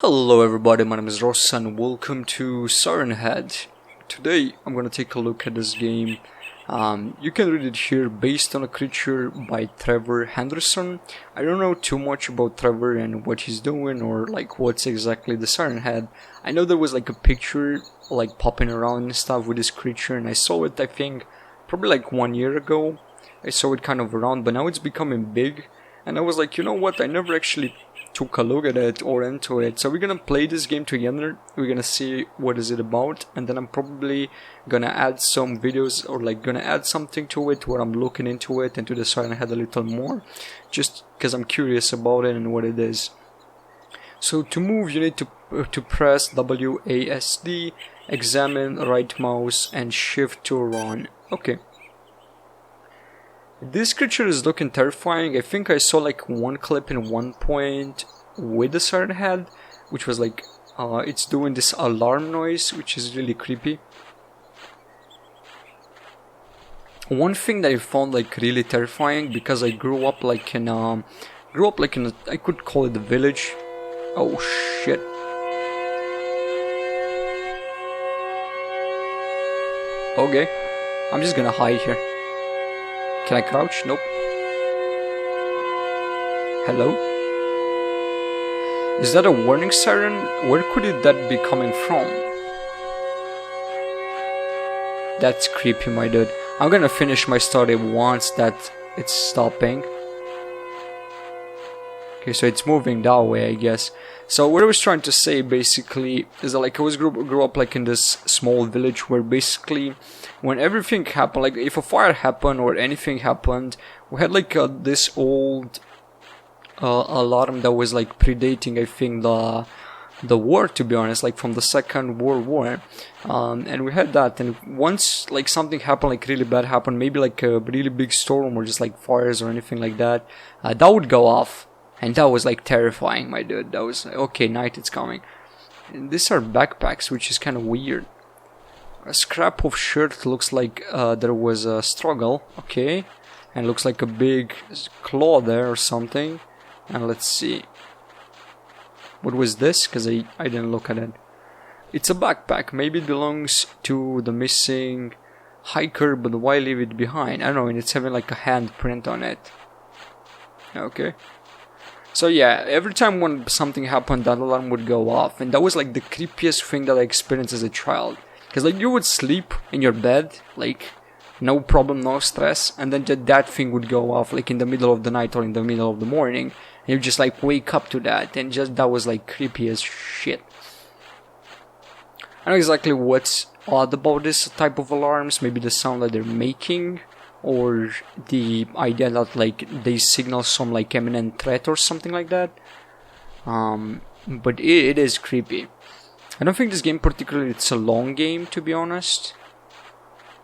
Hello everybody, my name is Ross and welcome to Siren Head. Today I'm gonna take a look at this game. You can read it here, based on a creature by Trevor Henderson. I don't know too much about Trevor and what he's doing or like what's exactly the Siren Head. I know there was like a picture like popping around and stuff with this creature, and I saw it I think probably like 1 year ago. I saw it kind of around, but now it's becoming big, and I was like, you know what, I never actually took a look at it or into it. So we're gonna play this game together, we're gonna see what is it about, and then I'm probably gonna add some videos or like gonna add something to it where I'm looking into it and to the Siren Head a little more, just because I'm curious about it and what it is. So to move you need to press WASD, examine, right mouse and shift to run. Okay. This creature is looking terrifying. I think I saw like one clip in one point with the Siren Head, which was like it's doing this alarm noise, which is really creepy. One thing that I found like really terrifying, because I grew up like in a, I could call it a village. Oh shit. Okay, I'm just gonna hide here. Can I crouch? Nope. Hello? Is that a warning siren? Where could that be coming from? That's creepy, my dude. I'm gonna finish my story once that it's stopping. Okay, so it's moving that way, I guess. So what I was trying to say basically is that like I grew up like in this small village where basically when everything happened, like if a fire happened or anything happened, we had like this old alarm that was like predating, I think, the war, to be honest, like from the Second World War, and we had that, and once like something happened, like really bad happened, maybe like a really big storm or just like fires or anything like that, that would go off. And that was like terrifying, my dude. That was okay, night, it's coming. And these are backpacks, which is kind of weird. A scrap of shirt looks like there was a struggle, okay. And looks like a big claw there or something. And let's see. What was this? Because I didn't look at it. It's a backpack. Maybe it belongs to the missing hiker, but why leave it behind? I don't know, and it's having like a handprint on it. Okay. So yeah, every time when something happened, that alarm would go off, and that was like the creepiest thing that I experienced as a child. Because like you would sleep in your bed, like no problem, no stress, and then that thing would go off like in the middle of the night or in the middle of the morning, and you just like wake up to that, and just that was like creepy as shit. I don't know exactly what's odd about this type of alarms, maybe the sound that they're making, or the idea that like they signal some like imminent threat or something like that. But it is creepy. I don't think this game particularly it's a long game, to be honest.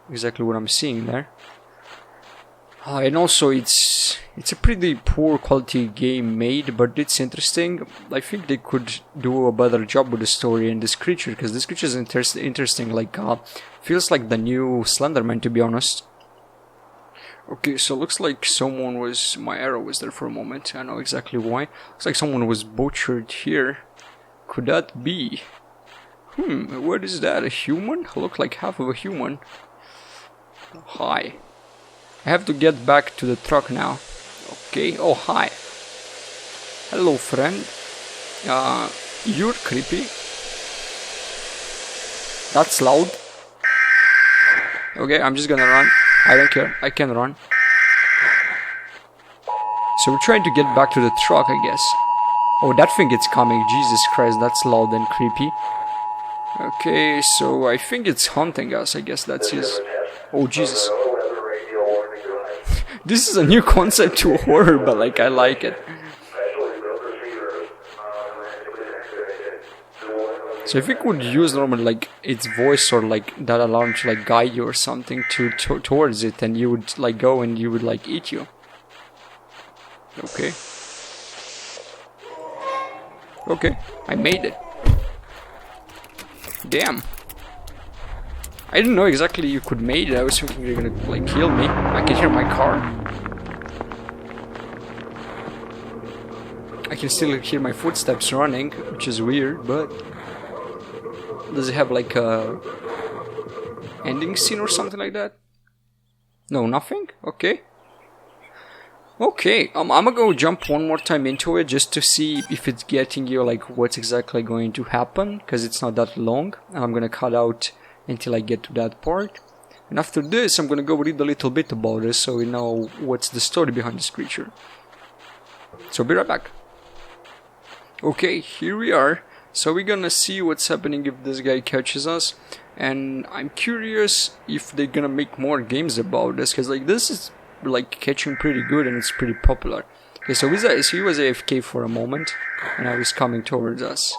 Exactly what I'm seeing there. And also it's a pretty poor quality game made, but it's interesting. I think they could do a better job with the story and this creature, because this creature is interesting. Like feels like the new Slenderman, to be honest. Okay, so looks like someone was... My arrow was there for a moment. I know exactly why. Looks like someone was butchered here. Could that be? What is that? A human? Look like half of a human. Hi. I have to get back to the truck now. Okay. Oh, hi. Hello, friend. You're creepy. That's loud. Okay, I'm just gonna run. I don't care, I can run. So we're trying to get back to the truck, I guess. Oh, that thing is coming, Jesus Christ, that's loud and creepy. Okay, so I think it's hunting us, I guess that's his... Oh, Jesus. This is a new concept to horror, but like, I like it. So if we could use normally like its voice or like that alarm to like guide you or something towards it, and you would like go and you would like eat you. Okay. Okay, I made it. Damn. I didn't know exactly you could make it. I was thinking you're gonna like kill me. I can hear my car. I can still hear my footsteps running, which is weird, but does it have like a ending scene or something like that? No, nothing? Okay. Okay, I'm gonna go jump one more time into it just to see if it's getting you like what's exactly going to happen, because it's not that long. I'm gonna cut out until I get to that part. And after this, I'm gonna go read a little bit about it so we know what's the story behind this creature. So be right back. Okay, here we are. So we're gonna see what's happening if this guy catches us. And I'm curious if they're gonna make more games about this, because like this is like catching pretty good and it's pretty popular. Okay, so he was AFK for a moment and now he's coming towards us.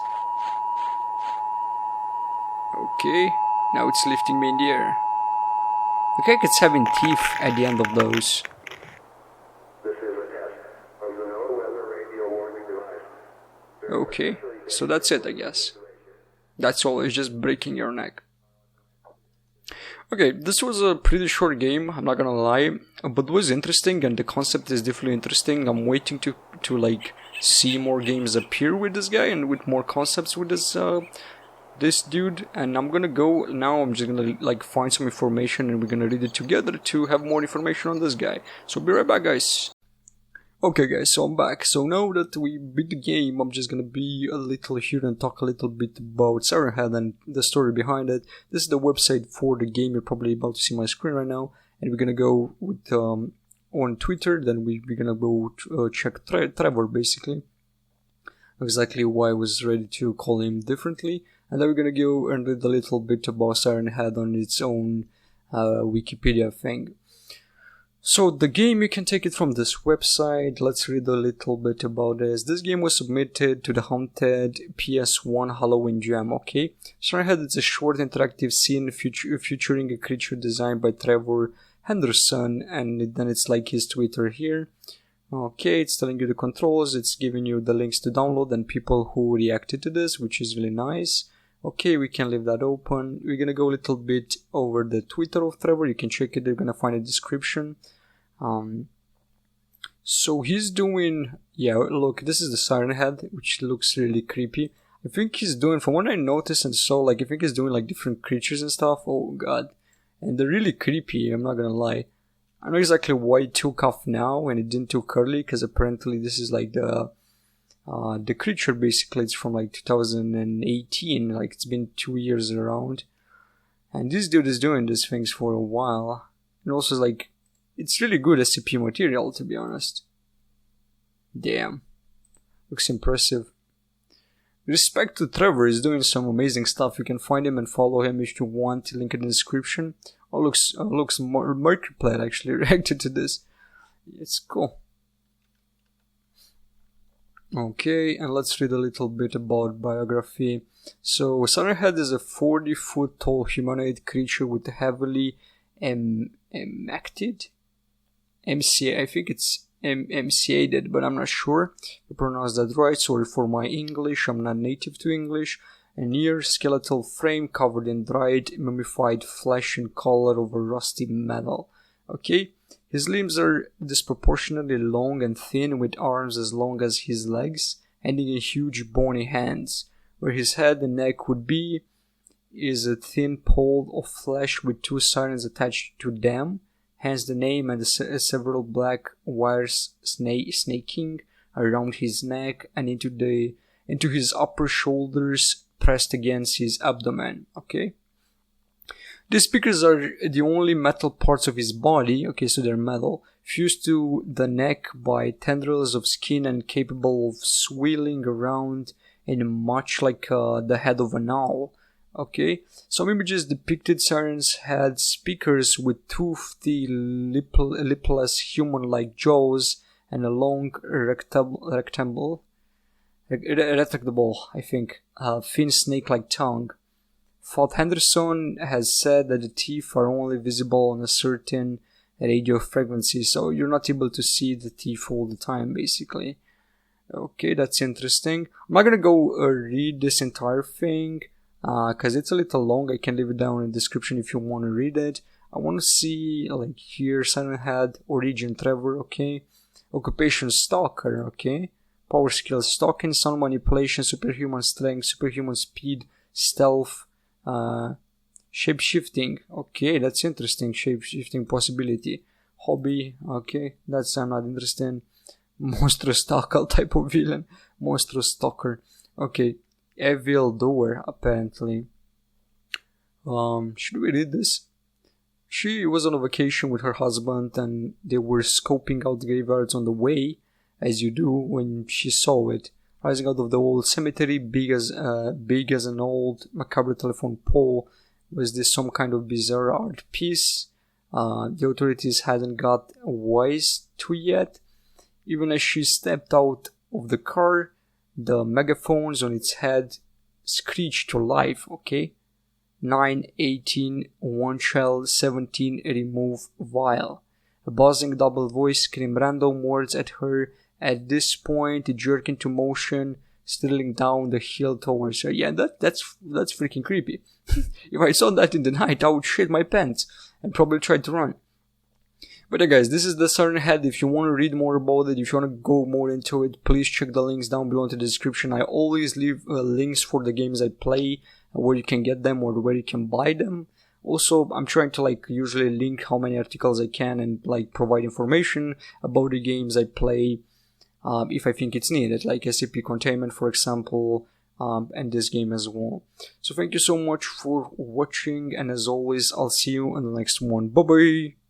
Okay, now it's lifting me in the air. Look like it's having teeth at the end of those. This is a test from the no-weather radio warning device. Okay, so that's it, I guess. That's all, it's just breaking your neck. Okay, this was a pretty short game, I'm not gonna lie, but it was interesting and the concept is definitely interesting. I'm waiting to like see more games appear with this guy and with more concepts with this dude, and I'm gonna go now. I'm just gonna like find some information and we're gonna read it together to have more information on this guy. So be right back, guys. Okay guys, so I'm back. So now that we beat the game, I'm just gonna be a little here and talk a little bit about Siren Head and the story behind it. This is the website for the game. You're probably about to see my screen right now, and we're gonna go with on Twitter. Then we're gonna go check Trevor, basically exactly why I was ready to call him differently, and then we're gonna go and read a little bit about Siren Head on its own Wikipedia thing. So the game, you can take it from this website. Let's read a little bit about this. This game was submitted to the Haunted PS1 Halloween Jam, okay? Siren Head is a short interactive scene featuring a creature designed by Trevor Henderson, and then it's like his Twitter here. Okay, it's telling you the controls, it's giving you the links to download and people who reacted to this, which is really nice. Okay, we can leave that open. We're gonna go a little bit over the Twitter of Trevor. You can check it, you're gonna find a description. So he's doing, yeah, look, this is the Siren Head, which looks really creepy. I think he's doing, from what I noticed and saw, like, I think he's doing like different creatures and stuff. Oh god, and they're really creepy, I'm not gonna lie. I know exactly why it took off now and it didn't took early, because apparently this is like the creature, basically. It's from like 2018, like it's been 2 years around, and this dude is doing these things for a while. And also like, it's really good SCP material, to be honest. Damn, looks impressive. Respect to Trevor, is doing some amazing stuff. You can find him and follow him if you want, link in the description. Oh, looks more Mercuryplate actually reacted to this. It's cool. Okay, and let's read a little bit about biography. So Siren Head is a 40-foot tall humanoid creature with a heavily emaciated, I think it's emaciated, but I'm not sure if I pronounced that right. Sorry for my English, I'm not native to English. A near skeletal frame covered in dried, mummified flesh in color over rusty metal. Okay, his limbs are disproportionately long and thin, with arms as long as his legs, ending in huge bony hands. Where his head and neck would be is a thin pole of flesh with two sirens attached to them, hence the name, and several black wires snaking around his neck and into his upper shoulders, pressed against his abdomen. Okay, these speakers are the only metal parts of his body, okay, so they're metal, fused to the neck by tendrils of skin and capable of swirling around in much like the head of an owl. Okay, some images depicted sirens had speakers with toothy, lipless human-like jaws and a long retractable, I think, thin snake-like tongue. Thought Henderson has said that the teeth are only visible on a certain radio frequency, so you're not able to see the teeth all the time, basically. Okay, that's interesting. I'm not gonna go read this entire thing, because it's a little long. I can leave it down in the description if you want to read it. I want to see, like here, Siren Head, origin Trevor, okay. Occupation stalker, okay. power skills: stalking, sound manipulation, superhuman strength, superhuman speed, stealth, shape-shifting. Okay, that's interesting. Shape-shifting possibility. Hobby. Okay, that's I'm not interested in. Monstrous stalker type of villain. Monstrous stalker. Okay, evil doer apparently. Should we read this? She was on a vacation with her husband and they were scoping out graveyards on the way, as you do, when she saw it. Rising out of the old cemetery, big as an old macabre telephone pole, was this some kind of bizarre art piece the authorities hadn't got wise to yet. Even as she stepped out of the car, the megaphones on its head screeched to life. Okay, 918 one shell 17 remove vial. A buzzing double voice screamed random words at her. At this point, it jerked into motion, stealing down the hill towards her. Yeah, that's freaking creepy. If I saw that in the night, I would shit my pants and probably try to run. But yeah, guys, this is the Siren Head. If you want to read more about it, if you want to go more into it, please check the links down below in the description. I always leave links for the games I play, where you can get them or where you can buy them. Also, I'm trying to usually link how many articles I can and provide information about the games I play if I think it's needed, like SCP Containment, for example, and this game as well. So thank you so much for watching, and as always, I'll see you in the next one. Bye bye!